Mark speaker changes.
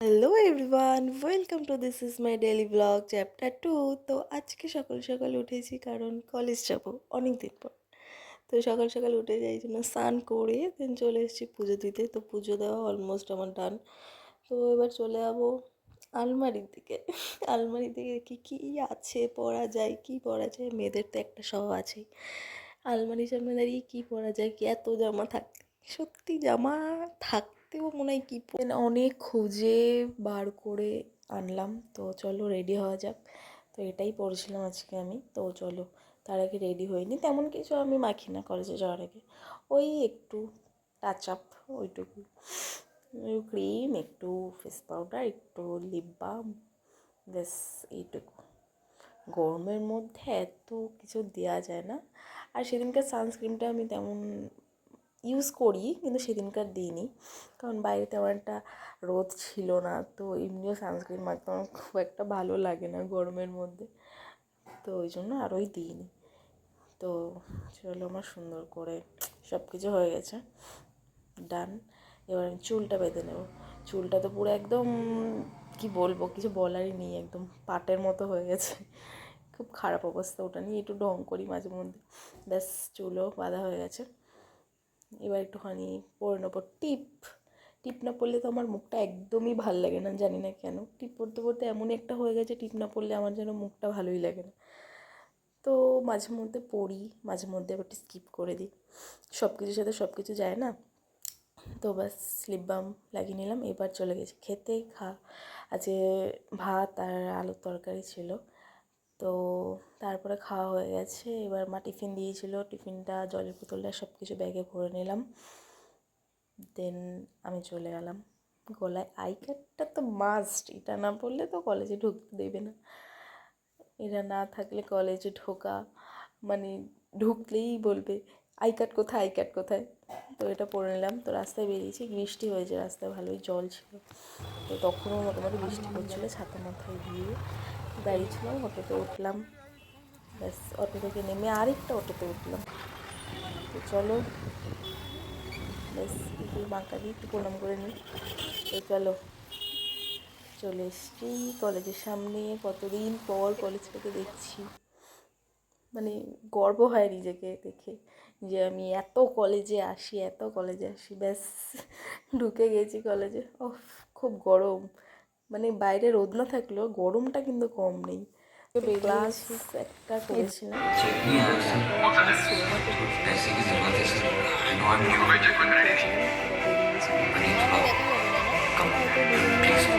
Speaker 1: Hello everyone, welcome to this is my daily blog chapter 2। তো আজকে সকাল সকাল উঠেছি কারণ কলেজ যাব অনেক দিন পর। তো সকাল সকাল উঠে যাই জন্য স্নান করে দেন চলে এসেছি পুজো দিতে। তো পুজো দেওয়া অলমোস্ট আমার ডান। তো এবার চলে যাবো আলমারির দিকে। আলমারি থেকে দেখি কী আছে, পরা যায় কি পরা যায়, মেয়েদের তো একটা স্বভাব আছেই। আলমারির সামনে দাঁড়িয়ে কী পরা যায়, কি এত জামা থাকে, সত্যি জামা থাকতেও মনে হয় কী অনেক খুঁজে বার করে আনলাম। তো চলো রেডি হওয়া যাক। তো এটাই পরেছিলাম আজকে আমি। তো চলো, তার আগে রেডি হইনি, তেমন কিছু আমি মাখি না কলেজে যাওয়ার আগে। ওই একটু টাচ আপ, ওইটুকু ক্রিম, একটু ফেস পাউডার, একটু লিপ বাম, ব্যাস এইটুকু। গরমের মধ্যে এত কিছু দেওয়া যায় না। আর সেদিনকার সানস্ক্রিনটা আমি তেমন ইউজ করি, কিন্তু সেদিনকার দিইনি, কারণ বাইরে তেমন একটা রোদ ছিল না। তো এমনিও সানস্ক্রিন মাখতে আমার খুব একটা ভালো লাগে না গরমের মধ্যে, তো ওই জন্য আরোই দিইনি। তো চলো, আমার সুন্দর করে সব কিছু হয়ে গেছে, ডান। এবার আমি চুলটা বেঁধে নেব। চুলটা তো পুরো একদম কি বলবো, কিছু বলারই নেই, একদম পাটের মতো হয়ে গেছে, খুব খারাপ অবস্থা। ওটা নিয়ে একটু ঢং করি মাঝে মধ্যে। ব্যাস, চুলও বাঁধা হয়ে গেছে। এবার একটুখানি পরে নেবো টিপ। টিপ না পরলে তো আমার মুখটা একদমই ভাল লাগে না, জানি না কেন। টিপ পরতে পরতে এমনই একটা হয়ে গেছে, টিপ না পরলে আমার যেন মুখটা ভালোই লাগে না। তো মাঝে মধ্যে পড়ি, মাঝে মধ্যে আবার স্কিপ করে দিই, সব কিছুর সাথে সব কিছু যায় না। তো বাস, লিপ বাম লাগিয়ে নিলাম। এবার চলে গেছি খেতে। আজকে ভাত আর আলুর তরকারি ছিল। তো তারপরে খাওয়া হয়ে গেছে। এবার মা টিফিন দিয়েছিল, টিফিনটা, জলের বোতলটা সব কিছু ব্যাগে ভরে নিলাম। দেন আমি চলে গেলাম। গলায় আই কার্ডটা তো মাস্ট, এটা না পড়লে তো কলেজে ঢুকতে দেবে না। এটা না থাকলে কলেজে ঢোকা মানে, ঢুকলেই বলবে আই কার্ড কোথায়, আই কার্ড কোথায়। তো এটা পরে নিলাম। তো রাস্তায় বেরিয়েছি, বৃষ্টি হয়েছে, রাস্তায় ভালোই জল ছিল। তো তখনও মোটামুটি বৃষ্টি পড়ছিলো, ছাতা মাথায় দিয়ে দাঁড়িয়েছিলাম। অটোতে উঠলাম, ব্যাস অটো থেকে নেমে আরেকটা অটোতে উঠলাম। তো চলো, ব্যাস একটু বাঁকা দিই, একটু প্রণাম করে নিই। তো চলো, চলে এসছি কলেজের সামনে। কতদিন পর কলেজটাকে দেখছি, মানে গর্ব হয় নিজেকে দেখে যে আমি এত কলেজে আসি, এত কলেজে আসি। ব্যাস, ঢুকে গেছি কলেজে। ওহ, খুব গরম, মানে বাইরে রোদ না থাকলেও গরমটা কিন্তু কম নেই। ক্লাস একটা করেছিলাম, তারপরে ক্লাস ছিল না, তো টিউশনে করেছিলাম, এবার বেরিয়ে গেছিলাম। তারপর বিভিন্ন